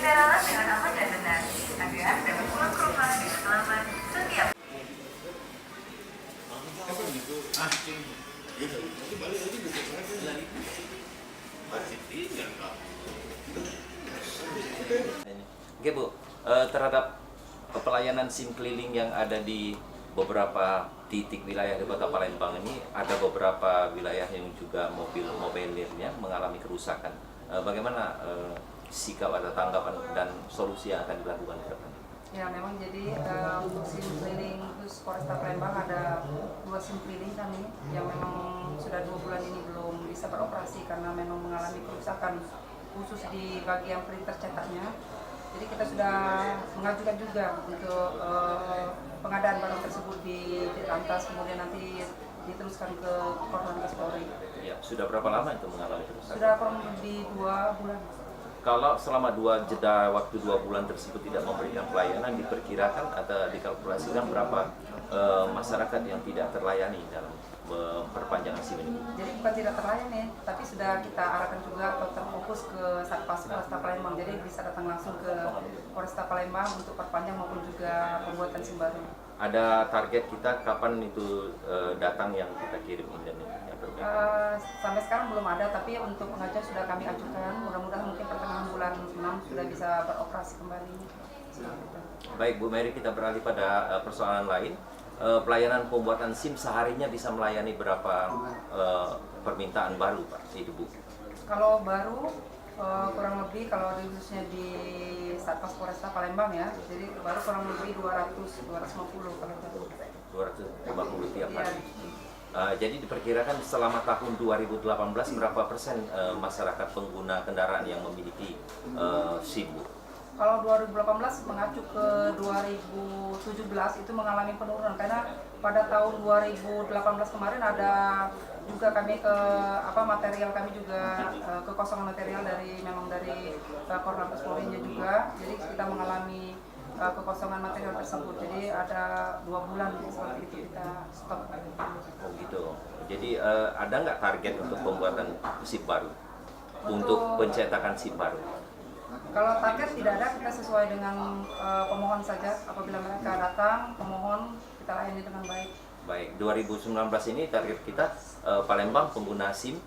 kendaraan dengan aman dan benar agar dapat pulang ke rumah dengan selamat setiap. Oke Bu, terhadap pelayanan SIM keliling yang ada di beberapa titik wilayah di Kota Palembang ini, ada beberapa wilayah yang juga mobilnya mengalami kerusakan. Bagaimana sikap atau tanggapan dan solusi yang akan dilakukan ke depan? Ya, memang jadi untuk SIM keliling khusus Polresta Palembang ada 2 SIM keliling kami yang memang sudah 2 bulan ini belum bisa beroperasi karena memang mengalami kerusakan khusus di bagian printer cetaknya. Jadi kita sudah mengajukan juga untuk pengadaan barang tersebut di Lantas, kemudian nanti diteruskan ke Korlantas Polri. Ya, sudah berapa lama itu mengalami kerusakan? Sudah kurang lebih 2 bulan. Kalau selama jeda waktu 2 bulan tersebut tidak memberikan pelayanan, diperkirakan atau dikalkulasikan berapa masyarakat yang tidak terlayani dalam perpanjangan SIM ini? Jadi bukan tidak terlayani, tapi sudah kita arahkan juga atau terfokus ke Satpas Polresta Palembang. Jadi bisa datang langsung ke Polresta Palembang untuk perpanjang maupun juga pembuatan SIM baru. Ada target kita kapan itu datang yang kita kirim ini? Sampai sekarang belum ada, tapi untuk pengajuan sudah kami ajukan. Mudah-mudahan mungkin pertengahan bulan 6 sudah bisa beroperasi kembali. Baik Bu Mary, kita beralih pada persoalan lain. Pelayanan pembuatan SIM seharinya bisa melayani berapa permintaan baru Pak? Itu Bu. Kalau baru kurang lebih kalau khususnya di Satpas Polresta Palembang ya, jadi baru kurang lebih 250 kalau baru. 250 tiap hari. Ya. Jadi diperkirakan selama tahun 2018 berapa persen masyarakat pengguna kendaraan yang memiliki SIM Bu? Kalau 2018 mengacu ke 2017 itu mengalami penurunan karena pada tahun 2018 kemarin ada juga kami material kami juga kekosongan material dari Korlantas Polri juga, jadi kita mengalami kekosongan material tersebut, jadi ada 2 bulan seperti itu kita stop. Oh gitu. Jadi ada nggak target untuk pembuatan SIM baru? Untuk pencetakan SIM baru? Kalau target tidak ada, kita sesuai dengan pemohon saja. Apabila mereka datang, pemohon kita layani dengan baik. Baik, 2019 ini target kita Palembang pengguna SIM?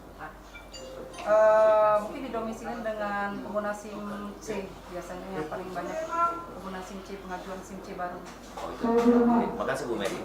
Mungkin didomisilin dengan pengguna SIM C, biasanya yang paling banyak pengguna SIM C, pengajuan SIM C baru. Oh, itu. Terima kasih Bu Mary.